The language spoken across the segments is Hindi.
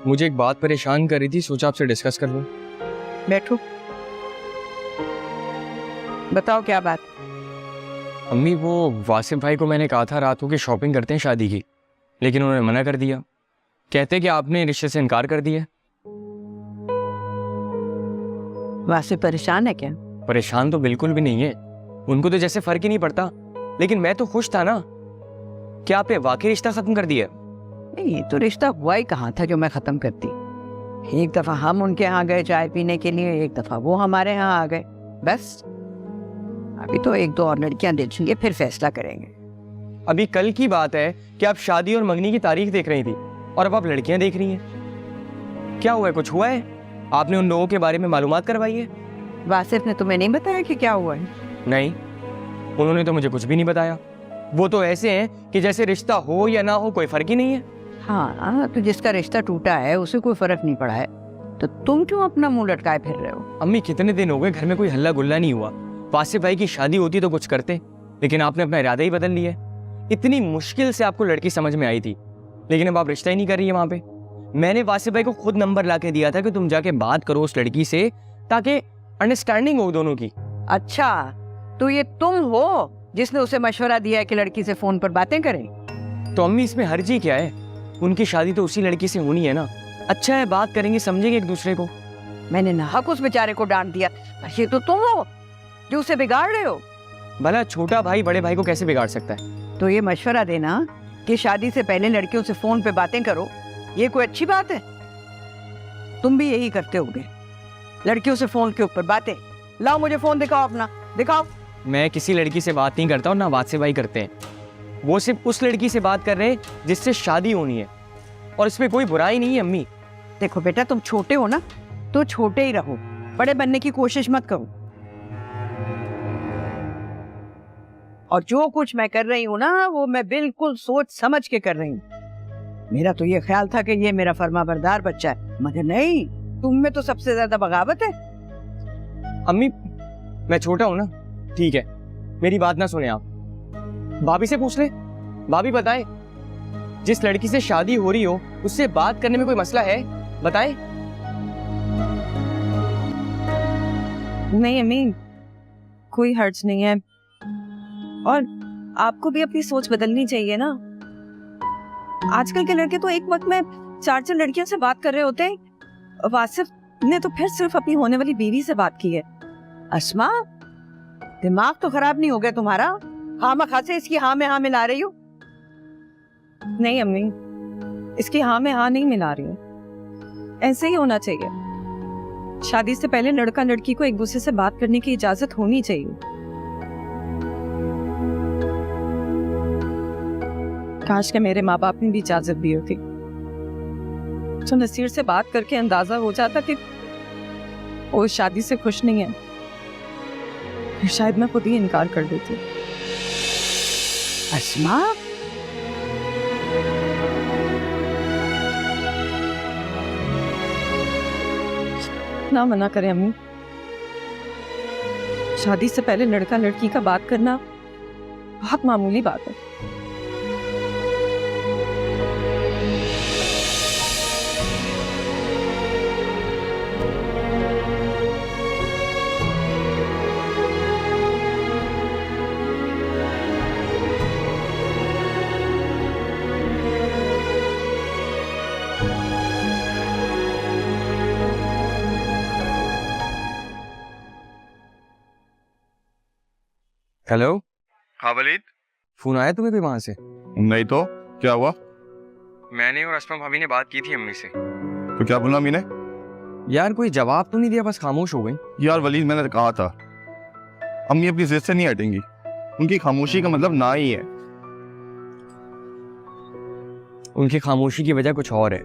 मुझे एक बात परेशान कर रही थी, सोचा आपसे डिस्कस कर लूं। बैठो, बताओ क्या बात। अम्मी, वो वासिफ भाई को मैंने कहा था रात को कि शॉपिंग करते हैं शादी की, लेकिन उन्होंने मना कर दिया। कहते कि आपने रिश्ते से इनकार कर दिया। वासिफ परेशान है क्या? परेशान तो बिल्कुल भी नहीं है, उनको तो जैसे फर्क ही नहीं पड़ता, लेकिन मैं तो खुश था ना। क्या आपने वाकई रिश्ता खत्म कर दिया? नहीं, तो रिश्ता हुआ ही कहाँ था जो मैं खत्म करती। एक दफा हम उनके यहाँ गए चाय पीने के लिए, एक दफा वो हमारे यहाँ आ गए, बस। अभी तो एक दो और लड़कियां देखेंगे, फिर फैसला करेंगे। अभी कल की बात है कि आप शादी और मंगनी की तारीख देख रही थी और अब आप लड़कियां देख रही हैं। क्या हुआ है? कुछ हुआ है? आपने उन लोगों के बारे में मालूमात करवाई है? वासिफ ने तुम्हें नहीं बताया कि क्या हुआ है? नहीं, उन्होंने तो मुझे कुछ भी नहीं बताया। वो तो ऐसे हैं कि जैसे रिश्ता हो या ना हो कोई फर्क ही नहीं है। हाँ, तो जिसका रिश्ता टूटा है उसे कोई फर्क नहीं पड़ा है, तो तुम क्यों अपना मुंह लटकाए फिर रहे हो? अम्मी, कितने दिन हो गए घर में कोई हल्ला गुल्ला नहीं हुआ। वासिफ भाई की शादी होती तो कुछ करते, लेकिन आपने अपना इरादा ही बदल लिया। इतनी मुश्किल से आपको लड़की समझ में आई थी, लेकिन अब आप रिश्ता ही नहीं कर रही है वहां पे। मैंने वासिफ भाई को खुद नंबर ला के दिया था कि तुम जाके बात करो उस लड़की से, ताकि अंडरस्टैंडिंग हो दोनों की। अच्छा, तो ये तुम हो जिसने उसे मशवरा दिया है कि लड़की से फोन पर बातें करें? तो अम्मी, इसमें हर्जी क्या है? उनकी शादी तो उसी लड़की से होनी है ना। अच्छा है, बात करेंगे, समझेंगे एक दूसरे को। मैंने नाहक उस बेचारे को डांट दिया, ये तो तुम हो जो उसे बिगाड़ रहे हो। भला छोटा भाई बड़े भाई को कैसे बिगाड़ सकता है? तो ये मशवरा देना कि शादी से पहले लड़कियों से फोन पे बातें करो, ये कोई अच्छी बात है? तुम भी यही करते होगे, लड़कियों से फोन के ऊपर बातें। लाओ मुझे फोन दिखाओ अपना, दिखाओ। मैं किसी लड़की से बात नहीं करता और ना वासिफ भाई करते हैं। वो सिर्फ उस लड़की से बात कर रहे हैं जिससे शादी होनी है, और इसमें कोई बुराई नहीं है अम्मी। देखो बेटा, तुम छोटे हो ना, तो छोटे ही रहो, बड़े बनने की कोशिश मत करो। और जो कुछ मैं कर रही हूँ ना, वो मैं बिल्कुल सोच समझ के कर रही हूँ। मेरा तो ये ख्याल था कि ये मेरा फर्माबरदार बच्चा है, मगर नहीं, तुम में तो सबसे ज्यादा बगावत है। अम्मी, मैं छोटा हूं ना, ठीक है, मेरी बात ना सुने आप। भाभी से पूछ ले, भाभी बताए। जिस लड़की से शादी हो रही हो उससे बात करने में कोई मसला है? बताए। नहीं अम्मी, कोई हर्ज नहीं है, और आपको भी अपनी सोच बदलनी चाहिए ना। आजकल के लड़के तो एक वक्त में 4 लड़कियों से बात कर रहे होते हैं। वासिफ ने तो फिर सिर्फ अपनी होने वाली बीवी से बात की है। अस्मा, दिमाग तो खराब नहीं हो गया तुम्हारा? खामखा से इसकी हाँ में हाँ मिला रही हो। नहीं अम्मी, इसकी हाँ में हाँ नहीं मिला रही हूँ, ऐसे ही होना चाहिए। शादी से पहले लड़का लड़की को एक दूसरे से बात करने की इजाजत होनी चाहिए। काश के मेरे माँ बाप ने भी इजाजत दी होती, तो नसीर से बात करके अंदाजा हो जाता कि वो इस शादी से खुश नहीं है, फिर शायद मैं खुद ही इनकार कर देती। अस्मा, ना मना करें अम्मी, शादी से पहले लड़का लड़की का बात करना बहुत मामूली बात है। हेलो। हाँ वलीद। फोन आया तुम्हें भी वहां से? नहीं तो क्या हुआ? मैंने और अस्मा भाभी ने बात की थी अम्मी से। तो क्या बोला अम्मी ने? यार कोई जवाब तो नहीं दिया, बस खामोश हो गई। यार वलीद, मैंने कहा था अम्मी अपनी जिद से नहीं हटेंगी, उनकी खामोशी का मतलब ना ही है। उनकी खामोशी की वजह कुछ और है।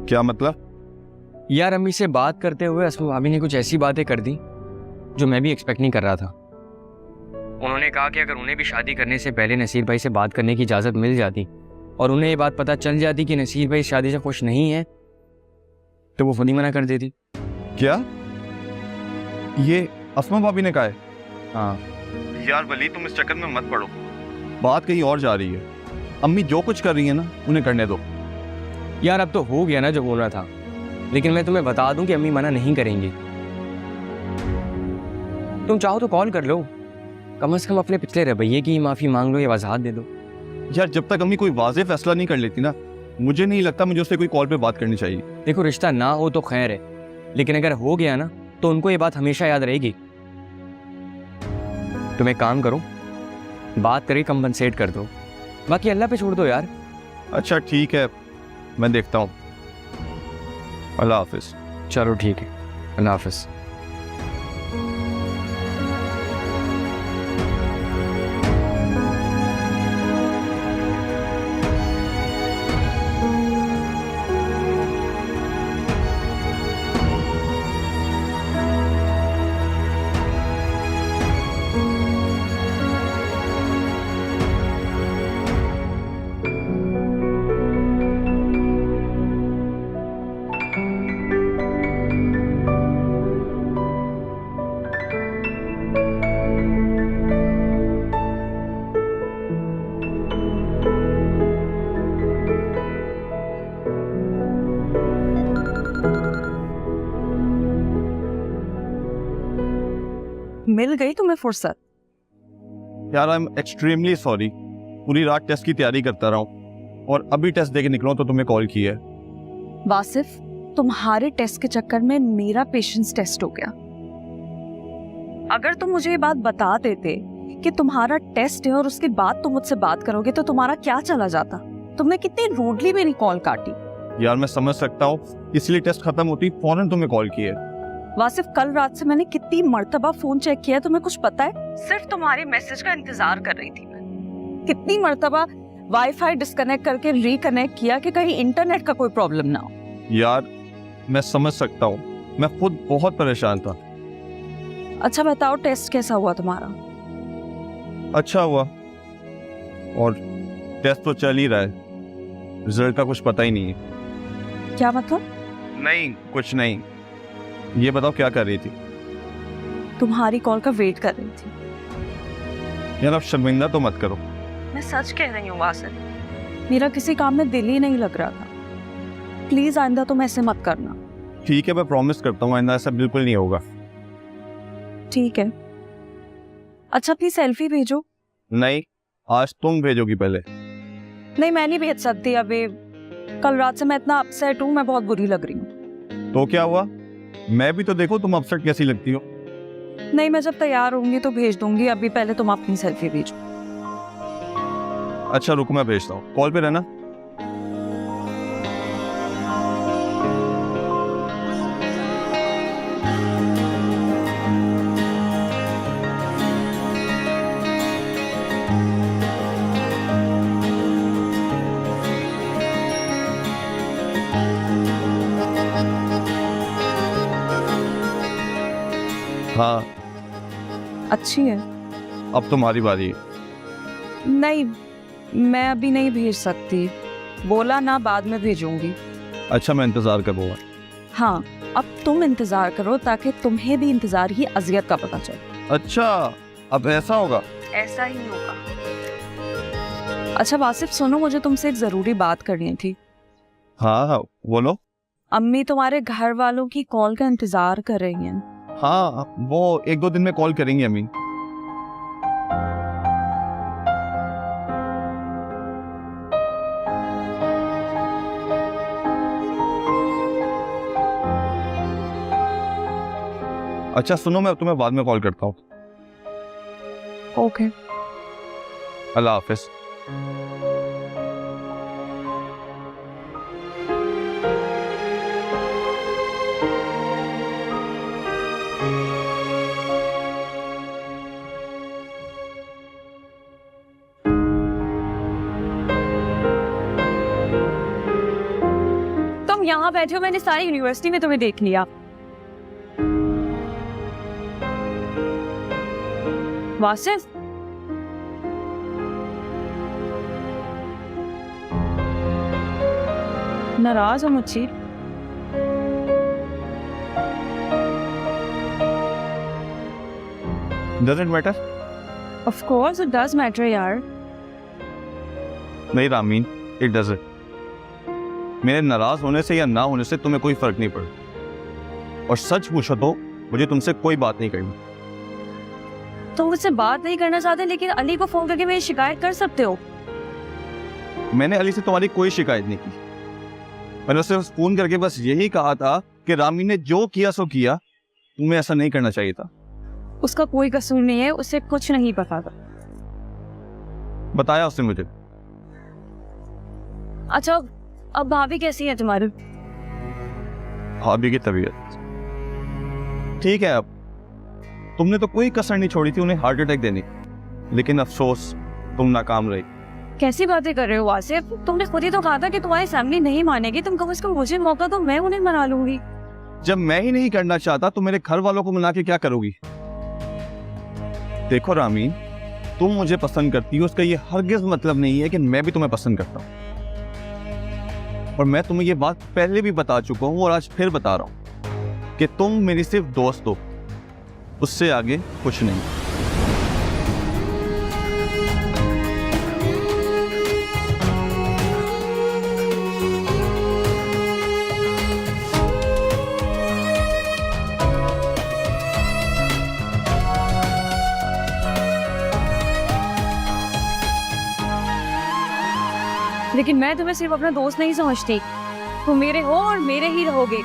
क्या मतलब? यार अम्मी से बात करते हुए अस्मा भाभी ने कुछ ऐसी बातें कर दी जो मैं भी एक्सपेक्ट नहीं कर रहा था। उन्होंने कहा कि अगर उन्हें भी शादी करने से पहले नसीर भाई से बात करने की इजाज़त मिल जाती और उन्हें ये बात पता चल जाती कि नसीर भाई इस शादी से खुश नहीं है, तो वो खुद ही मना कर देती। क्या ये अस्मा भाभी ने कहा है? हाँ यार वलीद, तुम इस चक्कर में मत पड़ो, बात कहीं और जा रही है। अम्मी जो कुछ कर रही है ना, उन्हें करने दो। यार अब तो हो गया ना जो बोलना था, लेकिन मैं तुम्हें बता दूं कि अम्मी मना नहीं करेंगी। तुम चाहो तो कॉल कर लो, कम से कम अपने पिछले रवैये की माफी मांग लो या वजाहत दे दो। यार जब तक अम्मी कोई वाज़ेह फैसला नहीं कर लेती ना, मुझे नहीं लगता मुझे उससे कोई कॉल पे बात करनी चाहिए। देखो रिश्ता ना हो तो खैर है, लेकिन अगर हो गया ना तो उनको ये बात हमेशा याद रहेगी। तुम एक काम करो, बात करके कंपनसेट कर दो, बाकी अल्लाह पे छोड़ दो यार। अच्छा ठीक है, मैं देखता हूँ। अल्लाह हाफिज। चलो ठीक है, अल्लाह हाफिज। मिल गई तुम्हें फुर्सत? यार आई एम एक्सट्रीमली सॉरी, पूरी रात टेस्ट की तैयारी करता रहा हूँ और अभी टेस्ट दे के निकला तो तुम्हें कॉल किया है। वासिफ, तुम्हारे टेस्ट के चक्कर में मेरा पेशेंस टेस्ट हो गया। अगर तुम मुझे ये बात बता देते कि तुम्हारा टेस्ट है और उसके बाद तुम मुझसे बात करोगे तो तुम्हारा क्या चला जाता। तुमने कितनी रूडली मेरी कॉल काटी। यार मैं समझ सकता हूँ, इसलिए टेस्ट खत्म होती फौरन तुम्हें कॉल किया है। वासिफ, कल रात से मैंने कितनी मर्तबा फोन चेक किया, तुम्हें कुछ पता है? सिर्फ तुम्हारे मैसेज का इंतजार कर रही थी मैं। कितनी मर्तबा वाईफाई डिस्कनेक्ट करके रिकनेक्ट किया कि कहीं इंटरनेट का कोई प्रॉब्लम ना हो। यार मैं समझ सकता हूँ, मैं खुद बहुत परेशान था। अच्छा बताओ, टेस्ट कैसा हुआ तुम्हारा? अच्छा हुआ, और टेस्ट तो चल ही रहा है, रिजल्ट का कुछ पता ही नहीं है। क्या मतलब? नहीं कुछ नहीं। ये बताओ क्या कर रही थी? तुम्हारी कॉल का वेट कर रही थी। यार अब शर्मिंदा तो मत करो। मैं सच कह रही हूँ वासिफ, मेरा किसी काम में दिल ही नहीं लग रहा था। प्लीज आइंदा तुम ऐसे मत करना। ठीक है, मैं प्रॉमिस करता हूँ आइंदा ऐसा बिल्कुल नहीं होगा। ठीक है। अच्छा अपनी सेल्फी भेजो। नहीं, आज तुम भेजोगी पहले। नहीं मैं नहीं भेज सकती अभी, कल रात से मैं इतना अपसेट हूँ, मैं बहुत बुरी लग रही हूँ। तो क्या हुआ, मैं भी तो देखो तुम अपसेट कैसी लगती हो। नहीं मैं जब तैयार होंगी तो भेज दूंगी, अभी पहले तुम अपनी सेल्फी भेजो। अच्छा रुको मैं भेजता हूँ, कॉल पे रहना। हाँ अच्छी है। अब तुम्हारी बारी है। नहीं मैं अभी नहीं भेज सकती, बोला ना बाद में भेजूंगी। अच्छा मैं इंतजार करूँगा। हाँ अब तुम इंतजार करो ताकि तुम्हें भी इंतजार की अजियत का पता चले। अच्छा अब ऐसा होगा। ऐसा ही होगा। अच्छा वासिफ सुनो, मुझे तुमसे एक जरूरी बात करनी थी। हाँ हाँ बोलो। अम्मी तुम्हारे घर वालों की कॉल का इंतजार कर रही हैं। हाँ वो 1-2 दिन में कॉल करेंगे अम्मी। अच्छा सुनो, मैं तुम्हें बाद में कॉल करता हूँ। ओके। अल्लाह हाफिज। तुम यहाँ बैठे हो, मैंने सारी यूनिवर्सिटी में तुम्हें देख लिया। वासिफ नाराज हो मुझसे? Does it matter? Of course it does matter यार। नहीं रामीन, it doesn't. मेरे नाराज होने से या ना होने से तुम्हें कोई फर्क नहीं पड़ता। और सच पूछो तो मुझे तुमसे कोई बात नहीं करनी। तुम मुझसे बात नहीं करना चाहते, लेकिन अली को फोन करके मेरी शिकायत कर सकते हो। मैंने अली से तुम्हारी कोई शिकायत नहीं की। मैंने उसे फोन करके बस यही कहा था कि रामी ने जो किया सो किया, तुम्हें ऐसा नहीं करना चाहिए था। उसका कोई कसूर नहीं है, उसे कुछ नहीं पता था। बताया उसने मुझे। अच्छा, अब भाभी कैसी है तुम्हारी? भाभी की तबीयत ठीक है। अब तुमने तो कोई कसर नहीं छोड़ी थी उन्हें हार्ट अटैक देने की, लेकिन अफसोस तुम नाकाम रही। कैसी बातें कर रहे हो वासिफ? तुमने खुद ही तो कहा था कि तुम्हारी फैमिली नहीं मानेगी। तुम कम से कम मुझे मौका दो, मैं उन्हें मना लूंगी। जब मैं ही नहीं करना चाहता तो मेरे घर वालों को मना के क्या करोगी? देखो रामी, तुम मुझे पसंद करती हो, उसका ये हरगिज मतलब नहीं है कि मैं भी तुम्हें पसंद करता हूँ। और मैं तुम्हें ये बात पहले भी बता चुका हूँ और आज फिर बता रहा हूँ कि तुम मेरी सिर्फ दोस्त हो, उससे आगे कुछ नहीं। लेकिन मैं तुम्हें सिर्फ अपना दोस्त नहीं समझती। तुम मेरे हो और मेरे ही रहोगे।